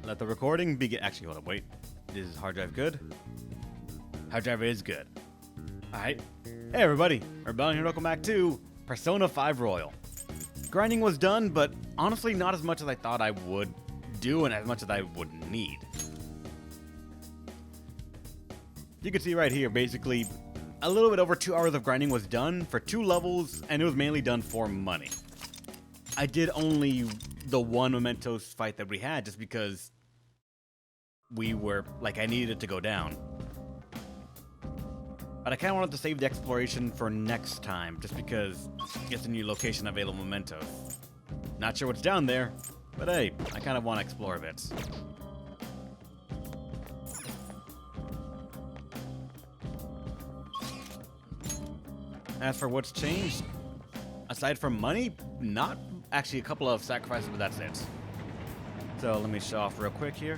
Let the recording begin. Actually, hold up, wait. Is hard drive good? Hard drive is good. Alright. Hey everybody, Rebellion here, welcome back to Persona 5 Royal. Grinding was done, but honestly not as much as I thought I would do and as much as I would need. You can see right here, basically, a little bit over 2 hours of grinding was done for 2 levels, and it was mainly done for money. I did only the one mementos fight that we had just because I needed it to go down. But I kind of wanted to save the exploration for next time, just because it's a new location available mementos. Not sure what's down there, but hey, I kind of want to explore a bit. As for what's changed, aside from money, not actually a couple of sacrifices, but that's it. So let me show off real quick here.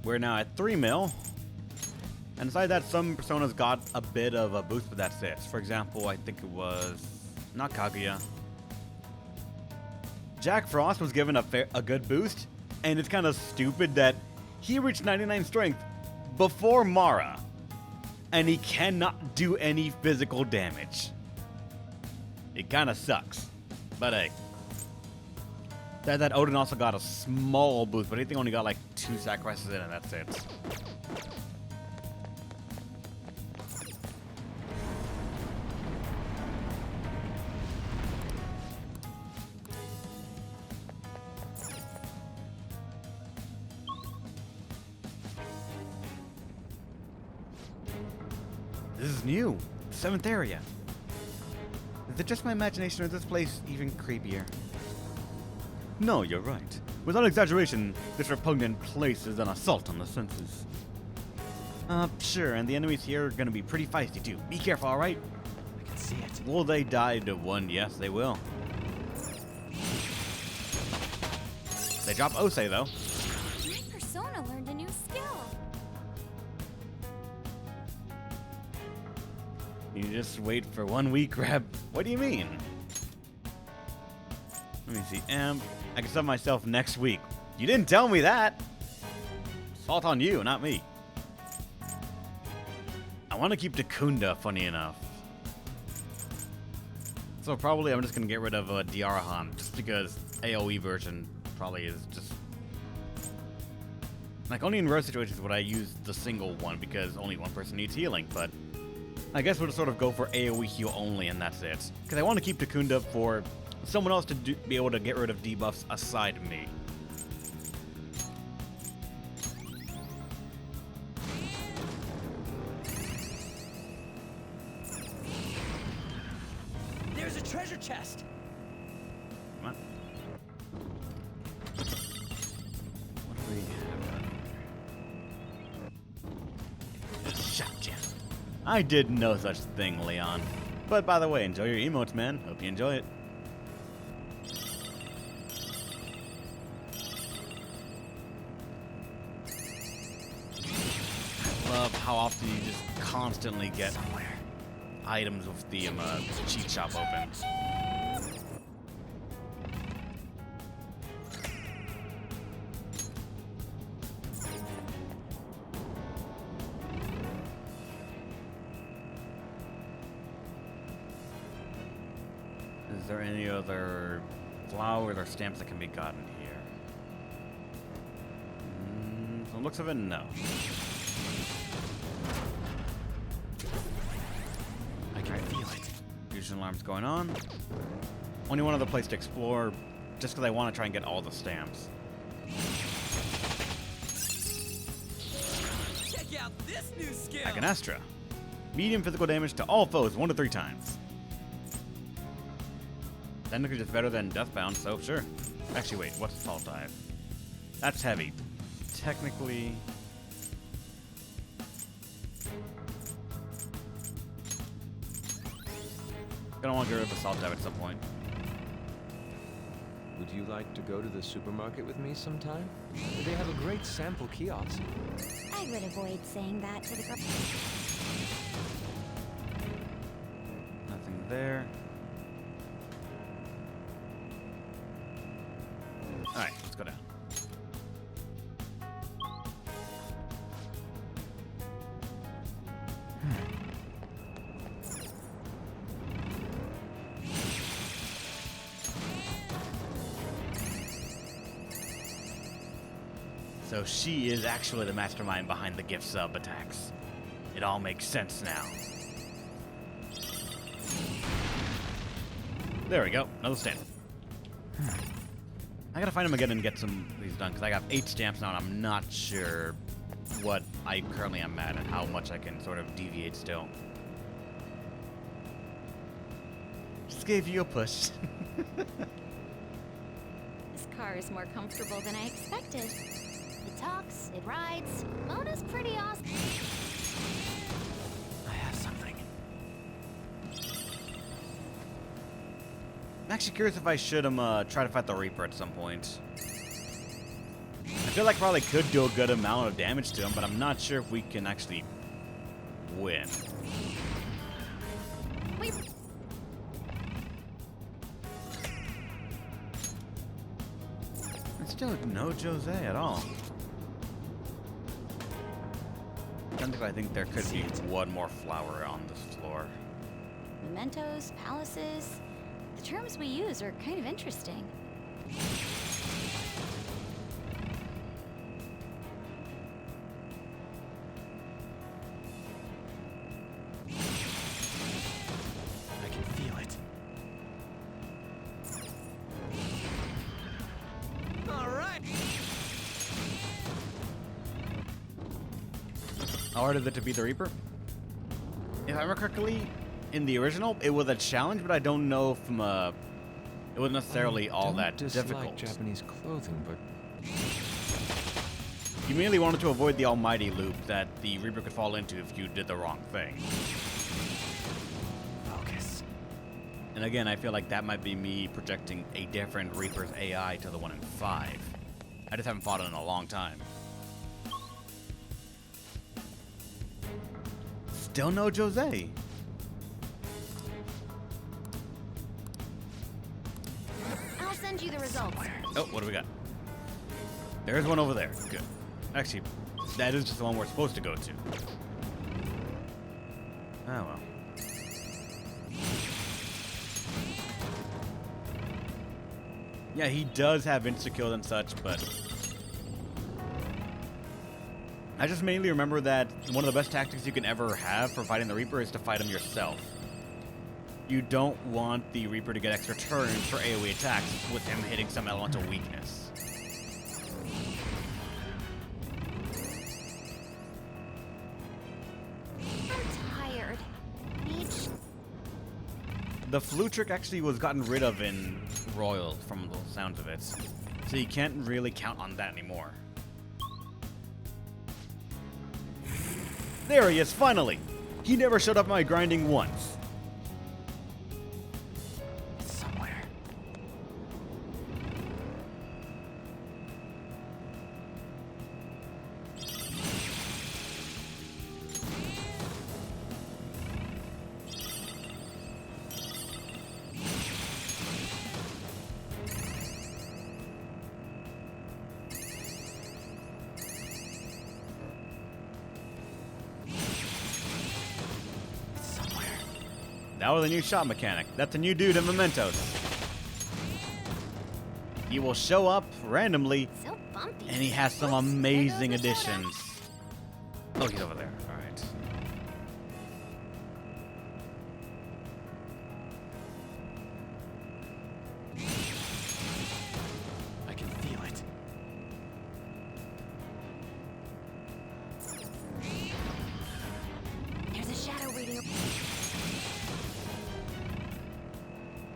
We're now at 3 mil. And aside that, some personas got a bit of a boost, but that's it. For example, I think it was not Kaguya. Jack Frost was given a good boost, and it's kind of stupid that he reached 99 strength before Mara, and he cannot do any physical damage. It kind of sucks, but hey. That Odin also got a small boost, but I think he only got like 2 sacrifices in, and that's it. This is new. 7th area. Is it just my imagination, or is this place even creepier? No, you're right. Without exaggeration, this repugnant place is an assault on the senses. Sure, and the enemies here are gonna be pretty feisty too. Be careful, alright? I can see it. Will they die to one? Yes, they will. They drop Ose, though. My persona learned a new skill. You just wait for 1 week, grab. What do you mean? Let me see. I can sub myself next week. You didn't tell me that. Fault on you, not me. I want to keep Takunda, funny enough. So probably I'm just going to get rid of Diarahan, just because AoE version probably is just... Like, only in rare situations would I use the single one, because only one person needs healing, but... I guess we'll just sort of go for AoE heal only, and that's it. Because I want to keep Takunda for someone else to be able to get rid of debuffs aside me. There's a treasure chest. Come on. What do we have? Shut ya. I did no such thing, Leon. But by the way, enjoy your emotes, man. Hope you enjoy it. Love how often you just constantly get items with the cheat shop open. Is there any other flowers or stamps that can be gotten here? From the looks of it, no. I can feel it. Fusion alarms going on. Only one other place to explore, just because I want to try and get all the stamps. Check out this new skill. Agonastra. Medium physical damage to all foes 1 to 3 times. Technically just better than Deathbound, so sure. Actually, wait, what's Assault Dive? That's heavy. Technically... Gonna want to get rid of Assault Dive at some point. Would you like to go to the supermarket with me sometime? They have a great sample kiosk. I would avoid saying that to the girl. Nothing there. Alright, let's go down. So she is actually the mastermind behind the gift sub attacks. It all makes sense now. There we go. Another stand. I gotta find him again and get some of these done, because I got 8 stamps now, and I'm not sure what I currently am at and how much I can sort of deviate still. Just gave you a push. This car is more comfortable than I expected. It talks, it rides. Mona's pretty awesome. I have something. I'm actually curious if I should try to fight the Reaper at some point. I feel like I probably could do a good amount of damage to him, but I'm not sure if we can actually win. Wait. And still no Jose at all. I think there could be one more flower on this floor. Mementos, palaces. The terms we use are kind of interesting. I can feel it. All right. How hard is it to beat the Reaper? If I remember correctly, in the original, it was a challenge, but I don't know if it was necessarily all that difficult. Japanese clothing, but You mainly wanted to avoid the almighty loop that the Reaper could fall into if you did the wrong thing. Focus. And again, I feel like that might be me projecting a different Reaper's AI to the one in 5. I just haven't fought it in a long time. Still no Jose. I'll send you the results. Oh, what do we got? There's one over there. Good. Actually, that is just the one we're supposed to go to. Oh well. Yeah, he does have insta-kills and such, but I just mainly remember that one of the best tactics you can ever have for fighting the Reaper is to fight him yourself. You don't want the Reaper to get extra turns for AoE attacks with him hitting some elemental weakness. I'm tired. The flu trick actually was gotten rid of in Royal from the sounds of it, so you can't really count on that anymore. There he is, finally! He never showed up my grinding once. It's somewhere. That was a new shot mechanic. That's a new dude in Mementos. He will show up randomly, So bumpy. and he has some Oops, amazing there goes the soda. additions. Oh, he's over there. All right. I can feel it. There's a shadow waiting.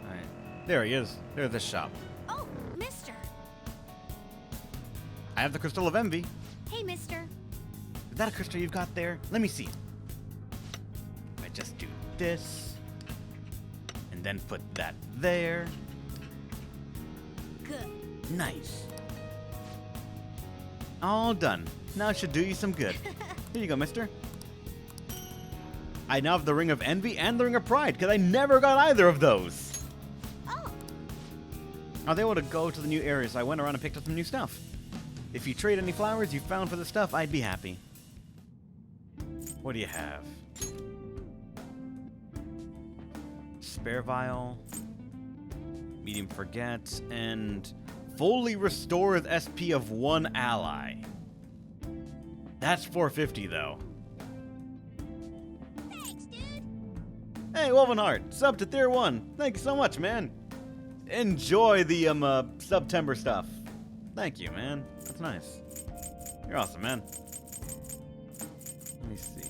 All right. There he is. There's the shop. Oh, mister. I have the Crystal of Envy. Hey, mister. Is that a crystal you've got there? Let me see it. I just do this, and then put that there. Good. Nice. All done. Now it should do you some good. Here you go, mister. I now have the Ring of Envy and the Ring of Pride, because I never got either of those. Oh. I was able to go to the new area, so I went around and picked up some new stuff. If you trade any flowers you found for the stuff, I'd be happy. What do you have? Spare vial, medium forget, and fully restores SP of one ally. That's 450 though. Thanks, dude. Hey, Wovenheart, sub to tier 1. Thank you so much, man. Enjoy the September stuff. Thank you, man. That's nice. You're awesome, man. Let me see.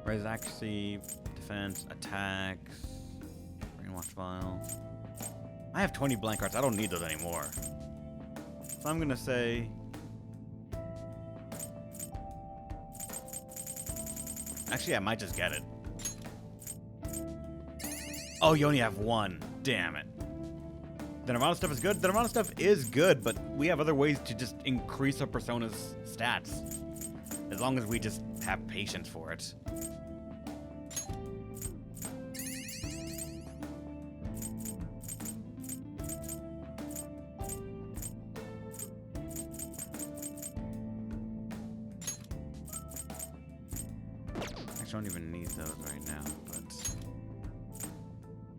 Raise accuracy, defense, attacks, brainwash vial. I have 20 blank cards. I don't need those anymore. So I'm gonna say. Actually, I might just get it. Oh, you only have one. Damn it. The Nirvana stuff is good. The Nirvana stuff is good, but we have other ways to just increase our Persona's stats. As long as we just have patience for it. I don't even need those right now, but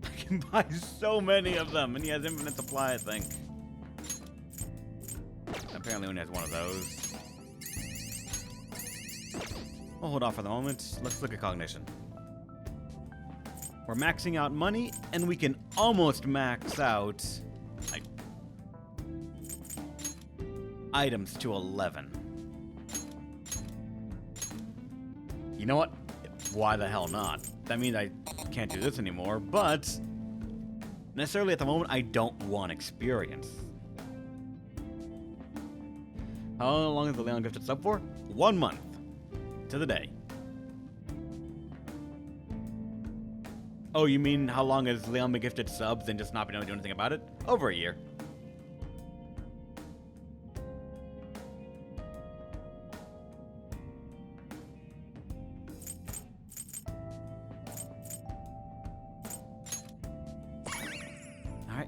I can buy so many of them, and he has infinite supply, I think. Apparently only has one of those. We'll hold off for the moment. Let's look at cognition. We're maxing out money, and we can almost max out like items to 11. You know what? Why the hell not? That means I can't do this anymore, but necessarily at the moment I don't want experience. How long is the Leon gifted sub for? 1 month. To the day. Oh, you mean how long has Leon been gifted subs and just not been able to do anything about it? Over a year.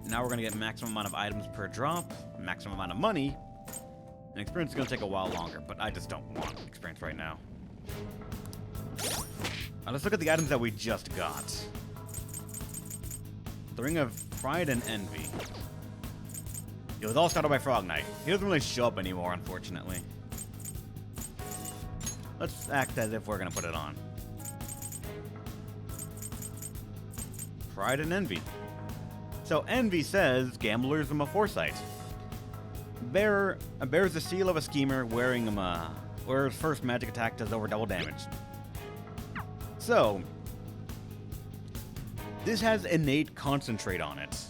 Now we're gonna get maximum amount of items per drop, maximum amount of money, and experience is gonna take a while longer, but I just don't want experience right now. Now let's look at the items that we just got. The Ring of Pride and Envy. It was all started by Frog Knight. He doesn't really show up anymore, unfortunately. Let's act as if we're gonna put it on. Pride and Envy. So Envy says, gamblers a foresight. Bearer bears the seal of a schemer wearing where his first magic attack does over double damage. So, this has innate concentrate on it.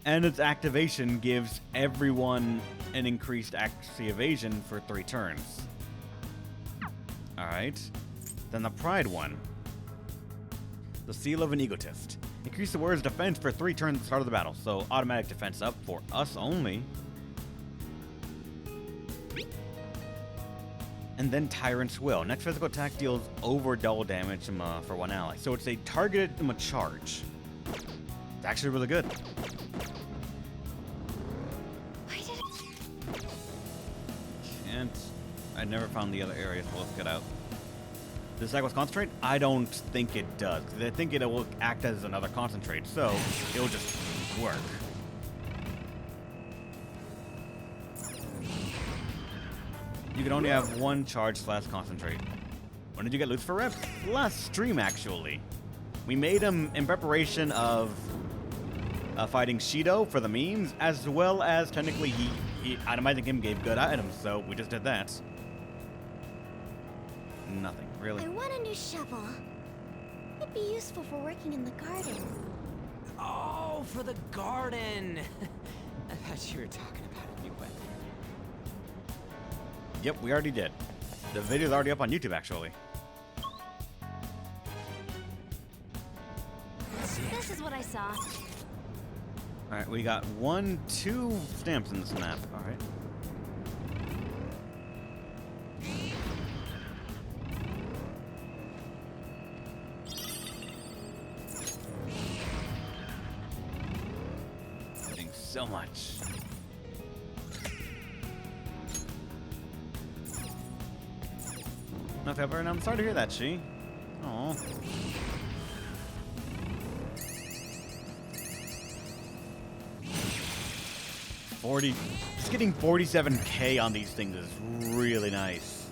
And its activation gives everyone an increased accuracy evasion for 3 turns. Alright. Then the Pride one. The Seal of an Egotist. Increase the warrior's defense for 3 turns at the start of the battle, so automatic defense up for us only. And then Tyrant's Will. Next physical attack deals over double damage for 1 ally. So it's a targeted charge. It's actually really good. I never found the other area, so let's get out. Does this act with concentrate? I don't think it does, because I think it will act as another concentrate, so it'll just work. You can only have 1 charge / concentrate. When did you get loot for Rep? Last stream, actually. We made him in preparation of fighting Shido for the memes, as well as technically itemizing him gave good items, so we just did that. Nothing, really. I want a new shovel. It'd be useful for working in the garden. Oh, for the garden! I thought you were talking about a new weapon. Yep, we already did. The video's already up on YouTube, actually. This is what I saw. Alright, we got 2 stamps in this map. Alright. so much. No, Pepper, and I'm sorry to hear that, She. Aw. Just getting 47K on these things is really nice.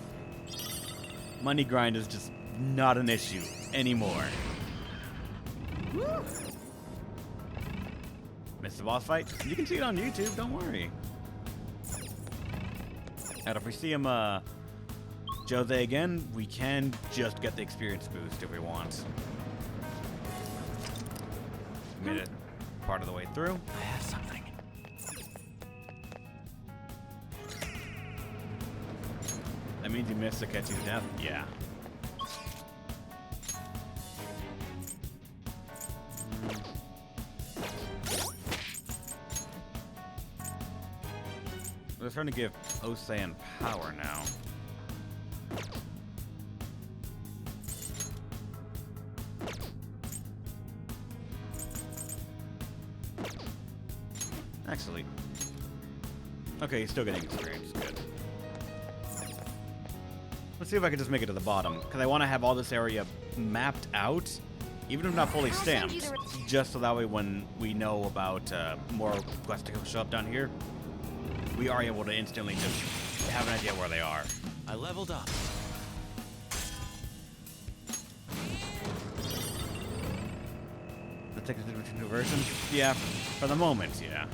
Money grind is just not an issue anymore. Missed the boss fight? You can see it on YouTube, don't worry. And if we see him, Jose again, we can just get the experience boost if we want. Made it part of the way through. I have something. That means you missed Saketsu's death? Yeah. They're starting to give Osean power now. Actually. Okay, he's still getting experience. Good. Let's see if I can just make it to the bottom, because I want to have all this area mapped out, even if not fully stamped, just so that way when we know about more quests to show up down here, we are able to instantly just have an idea where they are. I leveled up. The tickets between two versions? Yeah, for the moment, yeah.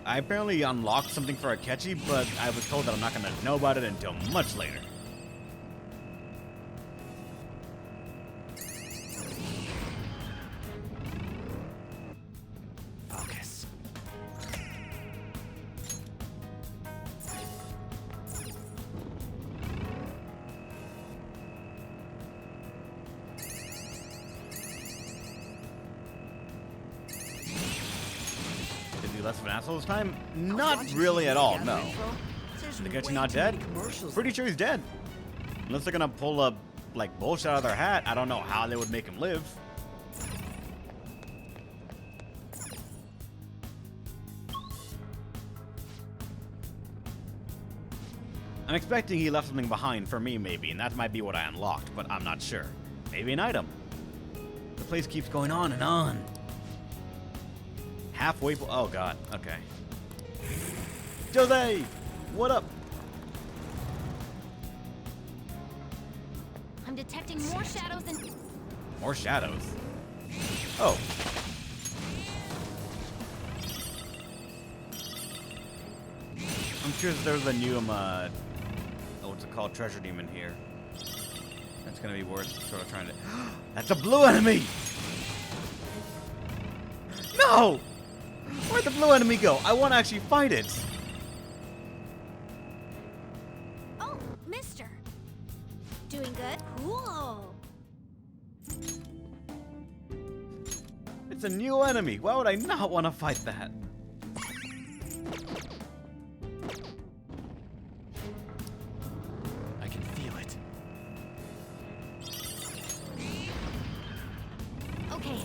I apparently unlocked something for Akechi, but I was told that I'm not going to know about it until much later. Focus. Is he less of an asshole this time? Not really at all, no. Akechi not dead? Pretty sure he's dead. Unless they're gonna pull a, like, bullshit out of their hat, I don't know how they would make him live. I'm expecting he left something behind for me, maybe, and that might be what I unlocked, but I'm not sure. Maybe an item. The place keeps going on and on. Halfway. Oh, God. Okay. Jose! What up? I'm detecting more shadows than. More shadows? Oh. I'm sure there's a new, what's it called? Treasure demon here. That's gonna be worth sort of trying to. That's a blue enemy! No! Where'd the blue enemy go? I want to actually fight it. Oh, mister. Doing good? Cool. It's a new enemy. Why would I not want to fight that? I can feel it. Okay.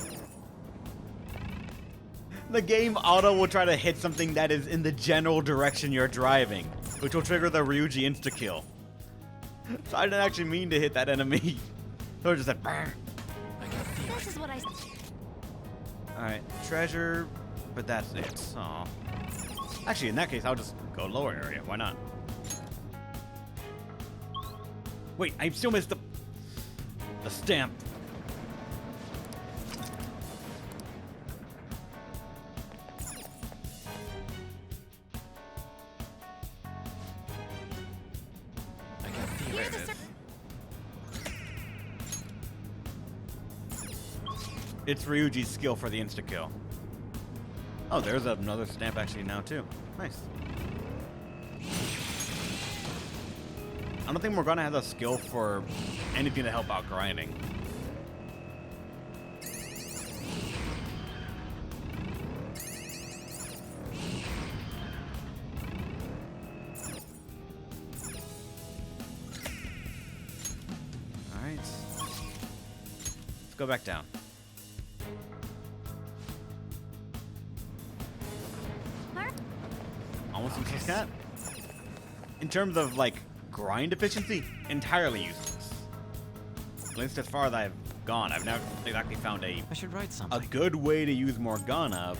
The game auto will try to hit something that is in the general direction you're driving, which will trigger the Ryuji insta-kill. So I didn't actually mean to hit that enemy. So I just said, "Brr." I can feel This it. is what I. Alright, treasure, but that's it. Aw. Actually, in that case, I'll just go lower area. Why not? Wait, I still missed the stamp. I can feel Here's it. the It's Ryuji's skill for the insta-kill. Oh, there's another stamp actually now, too. Nice. I don't think we're gonna have the skill for anything to help out grinding. Alright. Let's go back down. Fox Cat. In terms of, like, grind efficiency, entirely useless. At least as far as I've gone, I've never exactly found I should write a something. good way to use Morgana.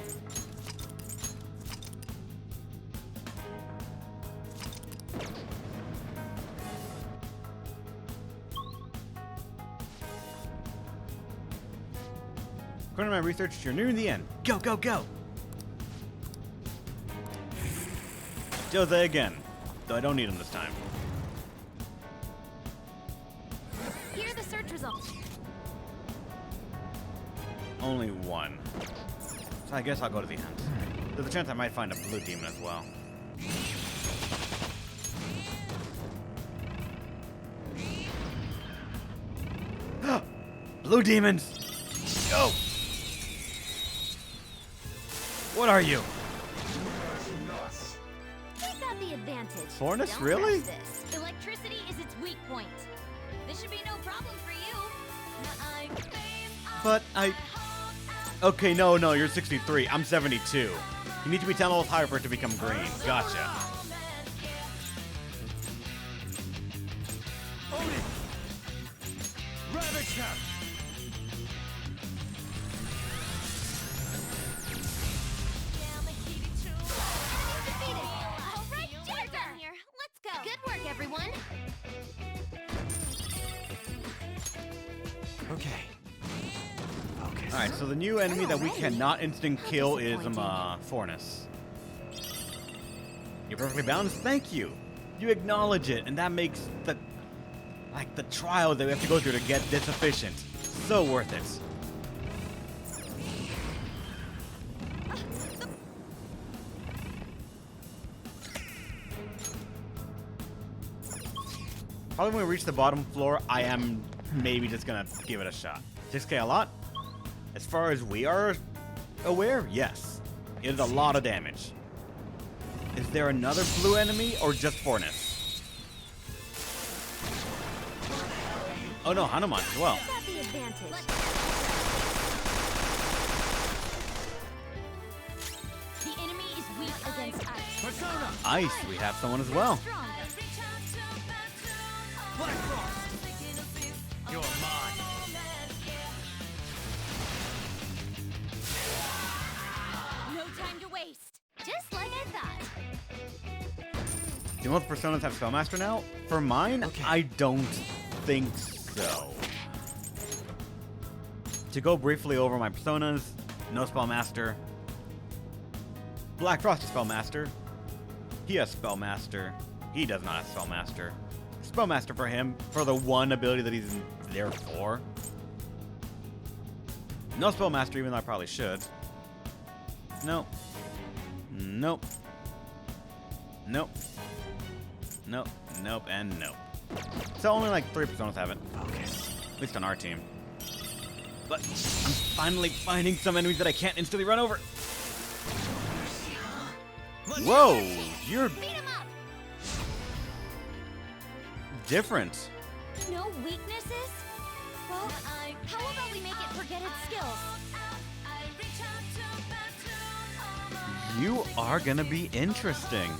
According to my research, you're nearing the end. Go, go, go! Jose again, though I don't need him this time. Here are the search results. Only one. So I guess I'll go to the end. There's a chance I might find a blue demon as well. Blue demons! Go! What are you? We got the advantage. Fornus, Don't really? rush this. Electricity is its weak point. This should be no problem for you. But I... Okay, no, you're 63. I'm 72. You need to be 10 levels higher for it to become green. Gotcha. Odin! Ravage them! Defeated. All right, we're done here. Let's go. Good work, everyone. Okay. Focus. Alright, so the new enemy that we cannot instant kill is Fornus. You're perfectly balanced? Thank you! You acknowledge it, and that makes the trial that we have to go through to get this efficient so worth it. Probably when we reach the bottom floor, I am maybe just gonna give it a shot. 6k a lot? As far as we are aware, yes. It is a lot of damage. Is there another blue enemy or just Fornus? Oh no, Hanuman as well. We got the advantage. The enemy is weak against ice. Persona! Ice, we have someone as well. Stronger. Black Frost! You're mine. No time to waste. Just like I thought. Do most personas have Spellmaster now? For mine, Okay. I don't think so. To go briefly over my personas, no Spellmaster. Black Frost is Spellmaster. He has Spellmaster. He does not have Spellmaster. Spellmaster for him, for the one ability that he's there for. No Spellmaster, even though I probably should. Nope. Nope. Nope. Nope. Nope. And nope. So only like 3 personas have it. Focus. At least on our team. But I'm finally finding some enemies that I can't instantly run over. Whoa! You're Beat him up. different. No weaknesses? Well, how about we make it forget its skills? You are gonna be interesting.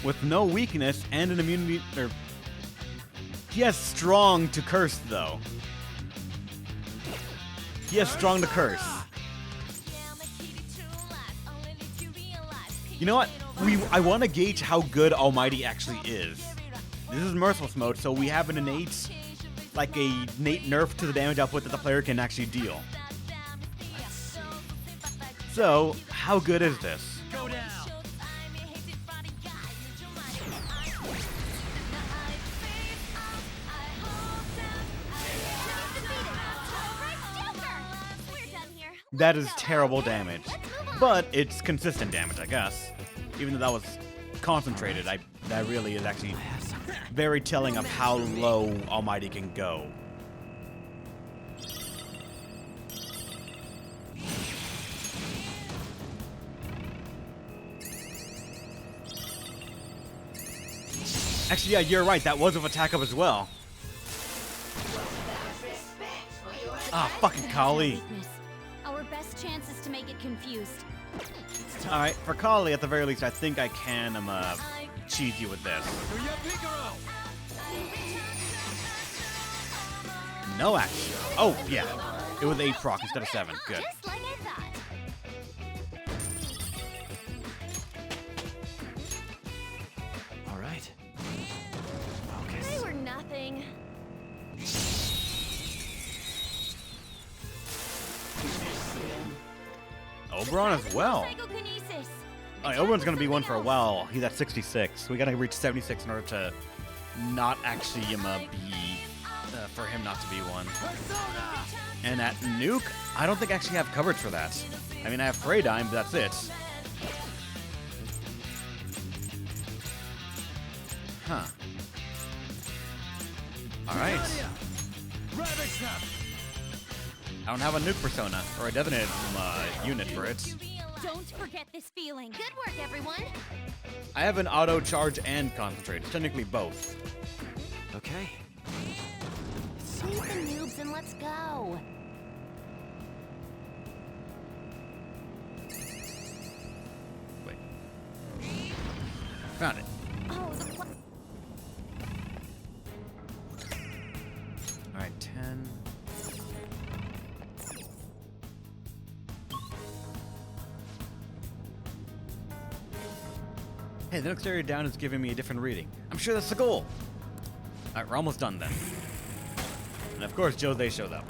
With no weakness and an immunity, or he has strong to curse though. He has strong to curse. You know what? I want to gauge how good Almighty actually is. This is Merciless mode, so we have an innate nerf to the damage output that the player can actually deal. So, how good is this? Go down! That is terrible damage. But it's consistent damage, I guess. Even though that was concentrated, that really is actually very telling of how low Almighty can go. Actually, yeah, you're right. That was with attack up as well. Ah, fucking Kali. Weakness. Our best chance is to make it confused. Alright, for Kali, at the very least, I think I can cheese you with this. No action. Oh, yeah. It was 8 proc instead of 7. Good. Just like I thought. All right. They Focus. were nothing. Oberon as well. Psychokinesis. Alright, Oberon's gonna be one for a while. He's at 66. We gotta reach 76 in order to not actually be for him not to be one. And at Nuke, I don't think I actually have coverage for that. I mean, I have Freydime, but that's it. Huh. Alright. I don't have a Nuke persona, or a definite unit for it. Don't forget this feeling. Good work, everyone. I have an auto charge and concentrate. It's technically both. Okay. It's Leave the somewhere. noobs and let's go. Wait. Found it. Oh, the Alright, 10. Hey, the next area down is giving me a different reading. I'm sure that's the goal. Alright, we're almost done then. And of course, Jose showed up.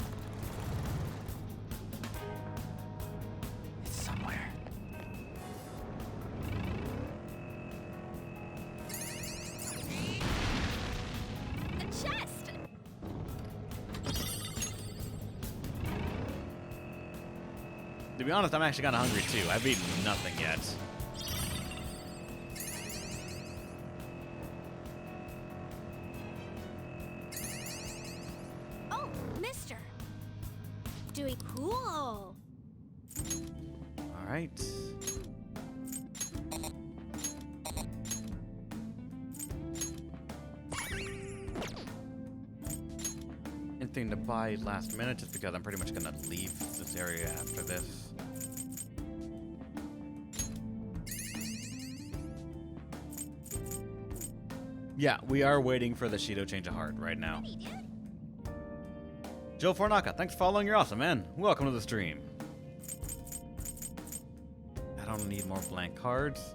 It's somewhere. chest. To be honest, I'm actually kind of hungry too. I've eaten nothing yet. Oh, mister. Doing cool. All right. Anything to buy last minute, just because I'm pretty much gonna leave this area after this. Yeah, we are waiting for the Shido change of heart right now. Joe Fornaka, thanks for following. You're awesome, man. Welcome to the stream. I don't need more blank cards.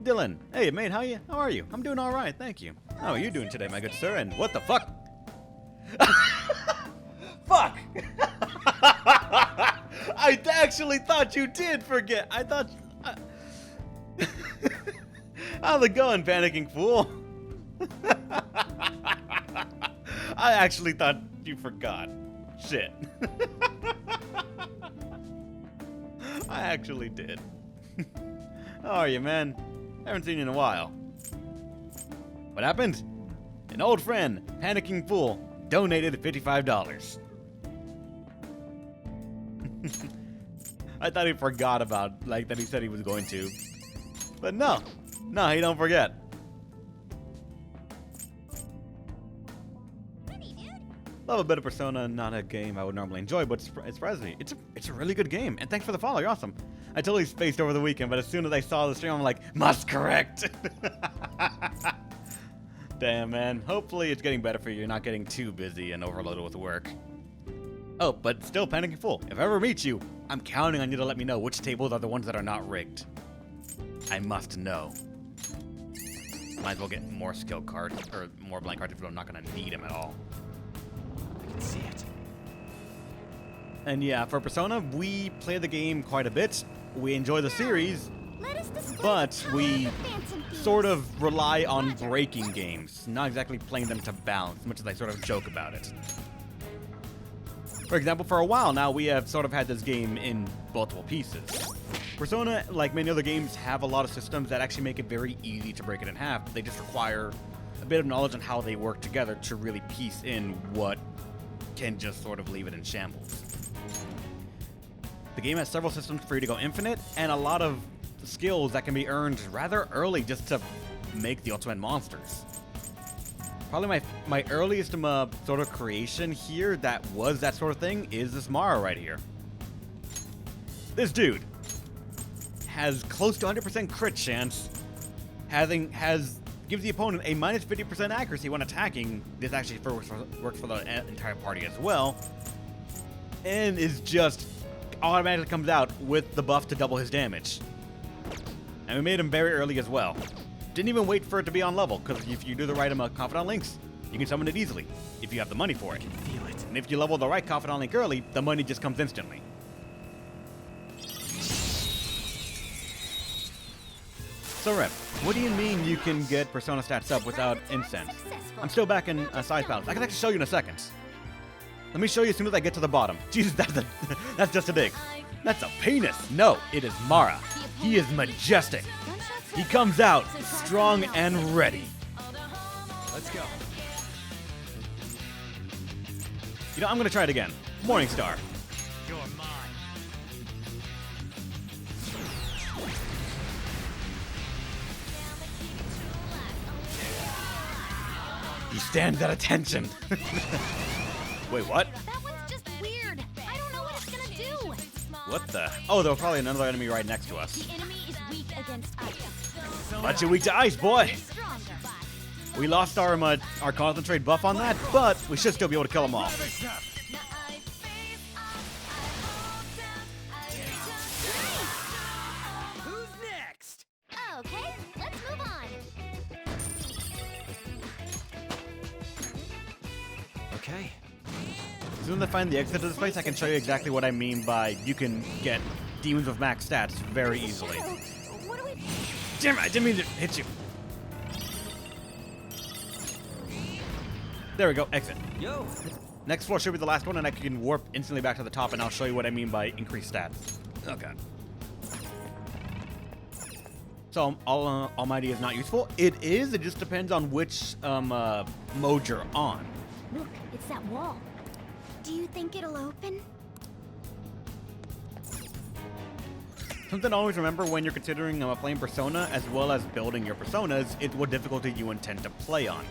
Dylan, hey mate, how are you? I'm doing all right, thank you. How are you doing today, my good sir? And what the fuck? Fuck! I actually thought you did forget. I thought. How's it going, panicking fool? I actually thought you forgot. Shit. I actually did. How are you, man? Haven't seen you in a while. What happened? An old friend, Panicking Fool, donated $55. I thought he forgot about, like, that he said he was going to. But no, he don't forget. Love a bit of Persona, not a game I would normally enjoy, but it's surprising. It's a really good game, and thanks for the follow, you're awesome. I totally spaced over the weekend, but as soon as I saw the stream, I'm like, must correct. Damn, man. Hopefully it's getting better for you. You're not getting too busy and overloaded with work. Oh, but still Panicking Fool. If I ever meet you, I'm counting on you to let me know which tables are the ones that are not rigged. I must know. Might as well get more skill cards, or more blank cards if I'm not going to need them at all. I can see it. And yeah, for Persona, we play the game quite a bit. We enjoy the series, Let us display but the power we of the Phantom Thieves. sort of rely on breaking games, not exactly playing them to balance, much as I sort of joke about it. For example, for a while now, we have sort of had this game in multiple pieces. Persona, like many other games, have a lot of systems that actually make it very easy to break it in half. They just require a bit of knowledge on how they work together to really piece in what can just sort of leave it in shambles. The game has several systems for you to go infinite, and a lot of skills that can be earned rather early just to make the ultimate monsters. Probably my earliest sort of creation here that was that sort of thing is this Mara right here. This dude. has close to 100% crit chance, gives the opponent a minus 50% accuracy when attacking. This actually works for the entire party as well, and is just automatically comes out with the buff to double his damage. And we made him very early as well. Didn't even wait for it to be on level, because if you do the right amount of Confidant Links, you can summon it easily, if you have the money for it. I can feel it. And if you level the right Confidant Link early, the money just comes instantly. So Rep, what do you mean you can get Persona stats up without incense? I'm still back in size balance. I can actually show you in a second. Let me show you as soon as I get to the bottom. Jesus, that's just a dig. That's a penis. No, it is Mara. He is majestic. He comes out strong and ready. Let's go. You know, I'm gonna try it again. Morningstar. You're mine. He stands at attention. Wait, what? That one's just weird. I don't know what it's gonna do. What the? Oh, there was probably another enemy right next to us. The enemy is weak against ice. But you're weak to ice, boy. Stronger. We lost our concentrate buff on that, but we should still be able to kill them all. Who's next? Okay, let's move on. Okay. As soon as I find the exit to this place, I can show you exactly what I mean by you can get demons with max stats very easily. Shadow, what do we... Damn it, I didn't mean to hit you. There we go, exit. Yo. Next floor should be the last one, and I can warp instantly back to the top, and I'll show you what I mean by increased stats. Oh god. So, Almighty is not useful. It is, it just depends on which mode you're on. Look, it's that wall. Do you think it'll open? Something to always remember when you're considering playing Persona, as well as building your Personas, is what difficulty you intend to play on.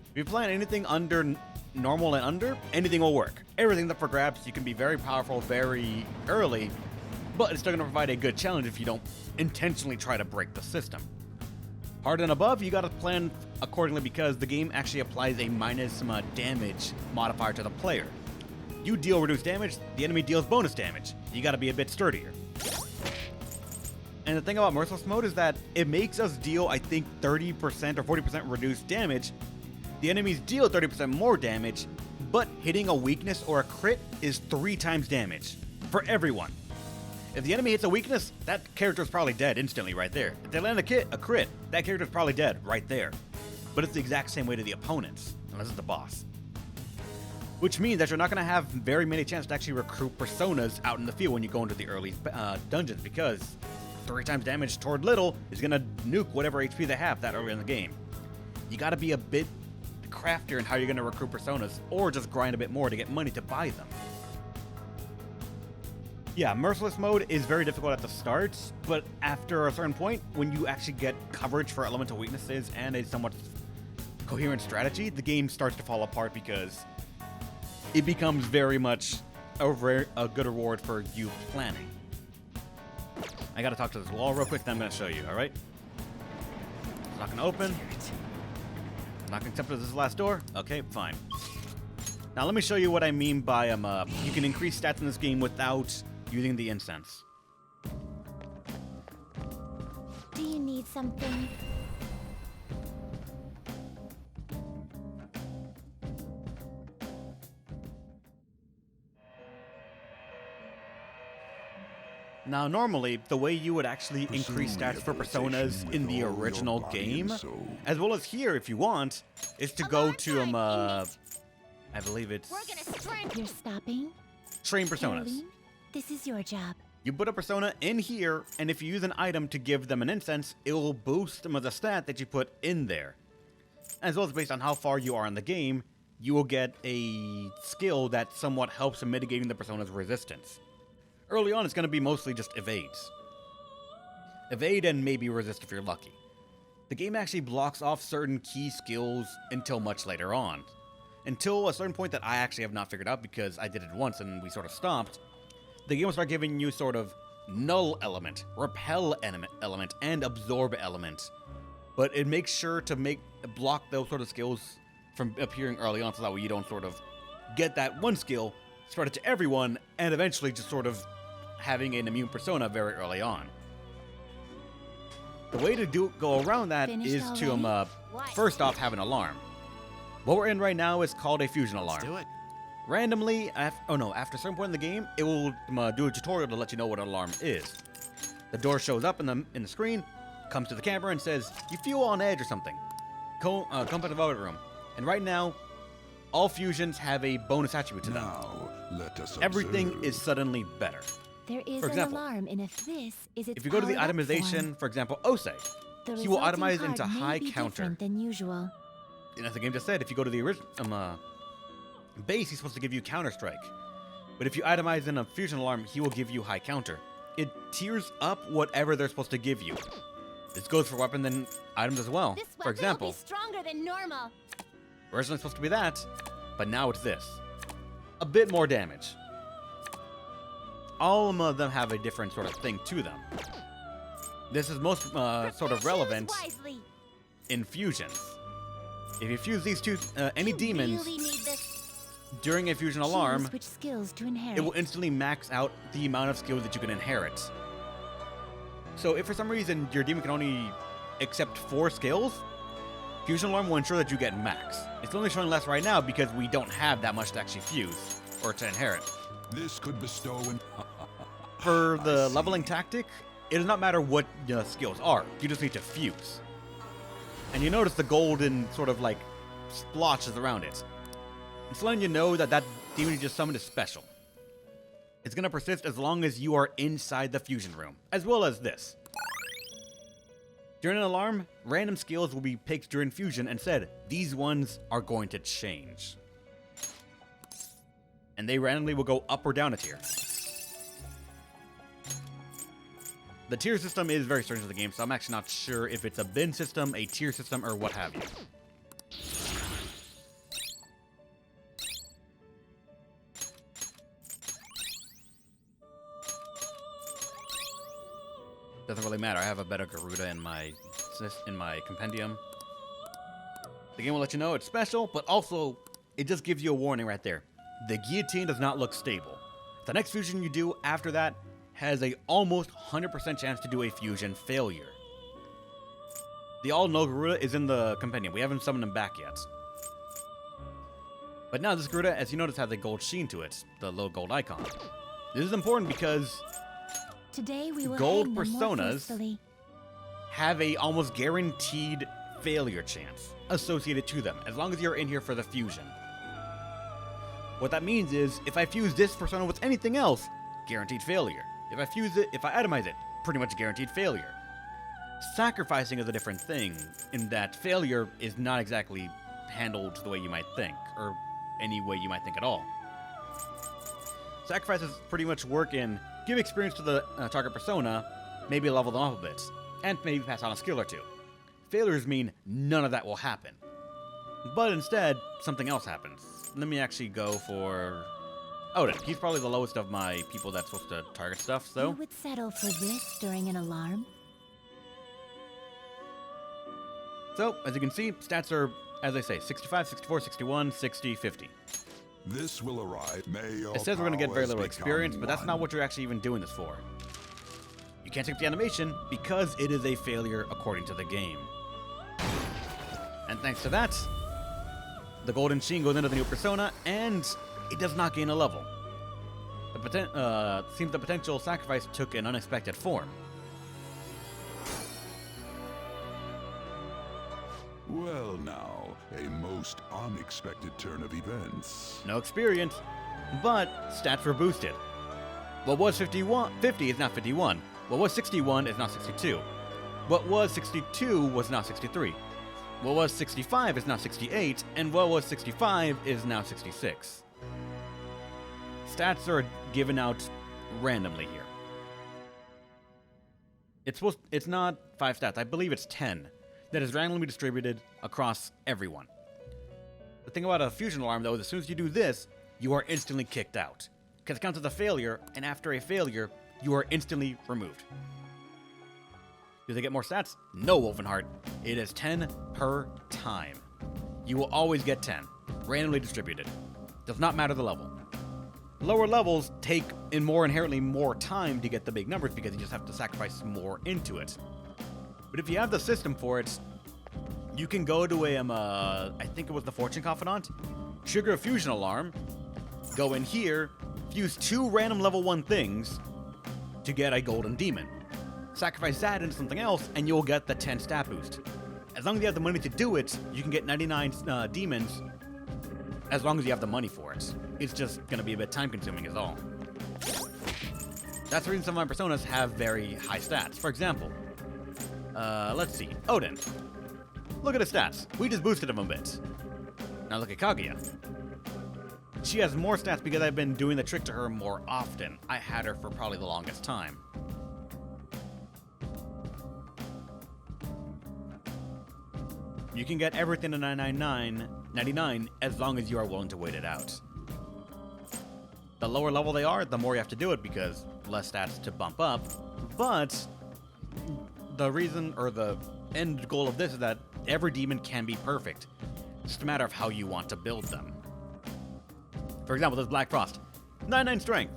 If you're playing anything under normal and under, anything will work. Everything up for grabs, you can be very powerful very early, but it's still going to provide a good challenge if you don't intentionally try to break the system. Hard and above, you got to plan accordingly because the game actually applies a minus damage modifier to the player. You deal reduced damage, the enemy deals bonus damage. You got to be a bit sturdier. And the thing about Merciless Mode is that it makes us deal, I think, 30% or 40% reduced damage. The enemies deal 30% more damage, but hitting a weakness or a crit is 3 times damage for everyone. If the enemy hits a weakness, that character's probably dead instantly right there. If they land a crit, that character's probably dead right there. But it's the exact same way to the opponents, unless it's the boss. Which means that you're not going to have very many chances to actually recruit Personas out in the field when you go into the early dungeons, because 3 times damage toward little is going to nuke whatever HP they have that early in the game. You got to be a bit craftier in how you're going to recruit Personas, or just grind a bit more to get money to buy them. Yeah, Merciless Mode is very difficult at the start, but after a certain point, when you actually get coverage for elemental weaknesses and a somewhat coherent strategy, the game starts to fall apart because it becomes very much a good reward for you planning. I gotta talk to this wall real quick, then I'm gonna show you, alright? It's not gonna open. Not gonna accept this is the last door? Okay, fine. Now let me show you what I mean by you can increase stats in this game without using the incense. Do you need something? Now, normally, the way you would actually increase stats for Personas in the original game, as well as here if you want, is to go to, I believe it's We're gonna strength. You're stopping? Train Personas. Caroline, this is your job. You put a Persona in here, and if you use an item to give them an incense, it will boost them with a stat that you put in there. As well as based on how far you are in the game, you will get a skill that somewhat helps in mitigating the Persona's resistance. Early on, it's going to be mostly just evades. Evade and maybe resist if you're lucky. The game actually blocks off certain key skills until much later on. Until a certain point that I actually have not figured out because I did it once and we sort of stopped, the game will start giving you sort of null element, repel element, and absorb element. But it makes sure to block those sort of skills from appearing early on, so that way you don't sort of get that one skill, spread it to everyone, and eventually just sort of having an immune persona very early on. The way to go around that is to first off have an alarm. What we're in right now is called a fusion alarm. Let's do it. Randomly, after a certain point in the game, it will do a tutorial to let you know what an alarm is. The door shows up in the screen, comes to the camera and says, "You feel on edge or something. Come to the vote room." And right now, all fusions have a bonus attribute to them. Now, let us Everything observe. is suddenly better. There is For example, an alarm, and if this is its If you go to the powered-up itemization, form, for example, Ose, the he will resulting itemize card into may high be counter. different than usual. And as the game just said, if you go to the original base, he's supposed to give you counter strike. But if you itemize in a fusion alarm, he will give you high counter. It tiers up whatever they're supposed to give you. This goes for weapons and items as well. This For weapon example, will be stronger than normal. originally supposed to be that, but now it's this. A bit more damage. All of them have a different sort of thing to them. This is most sort of relevant Wisely. in fusions. If you fuse these two, any You demons really need this. during a fusion alarm, Choose which skills to inherit. it will instantly max out the amount of skills that you can inherit. So if for some reason your demon can only accept 4 skills, Fusion Alarm will ensure that you get max. It's only showing less right now because we don't have that much to actually fuse or to inherit. This could bestow an. For the leveling tactic, it does not matter what the skills are. You just need to fuse. And you notice the golden sort of like splotches around it. It's letting you know that that demon you just summoned is special. It's going to persist as long as you are inside the fusion room, as well as this. During an alarm, random skills will be picked during fusion and said, these ones are going to change. And they randomly will go up or down a tier. The tier system is very strange in the game, so I'm actually not sure if it's a bin system, a tier system, or what have you. Doesn't really matter. I have a better Garuda in my compendium. The game will let you know it's special, but also it just gives you a warning right there. The guillotine does not look stable. The next fusion you do after that has a almost 100% chance to do a fusion failure. The all-no Garuda is in the compendium. We haven't summoned him back yet. But now this Garuda, as you notice, has a gold sheen to it, the little gold icon. This is important because Today we will gold hang them more personas faithfully. have a almost guaranteed failure chance associated to them, as long as you're in here for the fusion. What that means is, if I fuse this persona with anything else, guaranteed failure. If I itemize it, pretty much guaranteed failure. Sacrificing is a different thing, in that failure is not exactly handled the way you might think, or any way you might think at all. Sacrifices pretty much work in give experience to the target persona, maybe level them up a bit, and maybe pass on a skill or two. Failures mean none of that will happen. But instead, something else happens. Let me actually go for Odin. He's probably the lowest of my people that's supposed to target stuff, You so would settle for this during an alarm? as you can see, stats are, as I say, 65, 64, 61, 60, 50. This will arrive. May your It says we're going to get very powers little become experience, but that's not one. what you're actually even doing this for. You can't skip the animation because it is a failure according to the game. And thanks to that, the golden sheen goes into the new persona, and it does not gain a level. Seems the potential sacrifice took an unexpected form. Well, now, a most unexpected turn of events. No experience, but stats were boosted. What was 50 is now 51. What was 61 is now 62. What was 62 was now 63. What was 65 is now 68, and what was 65 is now 66. Stats are given out randomly here. It's not 5 stats, I believe it's 10, that is randomly distributed across everyone. The thing about a fusion alarm, though, is as soon as you do this, you are instantly kicked out. Because it counts as a failure, and after a failure, you are instantly removed. Do they get more stats? No, Wolfenheart. It is 10 per time. You will always get 10, randomly distributed. Does not matter the level. Lower levels take inherently more time to get the big numbers because you just have to sacrifice more into it. But if you have the system for it, you can go to I think it was the Fortune Confidant, trigger a fusion alarm, go in here, fuse 2 random level 1 things to get a golden demon. Sacrifice that into something else, and you'll get the 10 stat boost. As long as you have the money to do it, you can get 99 demons as long as you have the money for it. It's just going to be a bit time consuming is all. That's the reason some of my personas have very high stats. For example, let's see, Odin. Look at his stats. We just boosted him a bit. Now look at Kaguya. She has more stats because I've been doing the trick to her more often. I had her for probably the longest time. You can get everything to 99 as long as you are willing to wait it out. The lower level they are, the more you have to do it because less stats to bump up. But the reason or the end goal of this is that every demon can be perfect. It's just a matter of how you want to build them. For example, this Black Frost. 99 strength.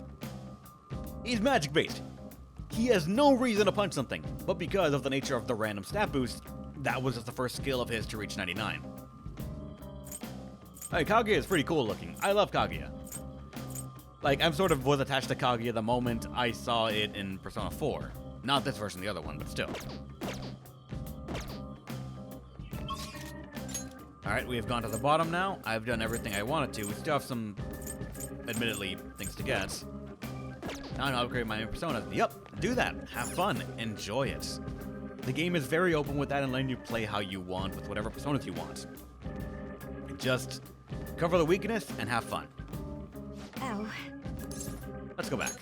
He's magic based. He has no reason to punch something, but because of the nature of the random stat boost, that was just the first skill of his to reach 99. Hey, Kaguya is pretty cool looking. I love Kaguya. Like, I'm sort of was attached to Kaguya the moment I saw it in Persona 4. Not this version, the other one, but still. Alright, we have gone to the bottom now. I've done everything I wanted to. We still have some, admittedly, things to get. Now I upgrade my personas. Yep, do that. Have fun. Enjoy it. The game is very open with that and letting you play how you want with whatever personas you want. Just cover the weakness and have fun. Oh. Let's go back.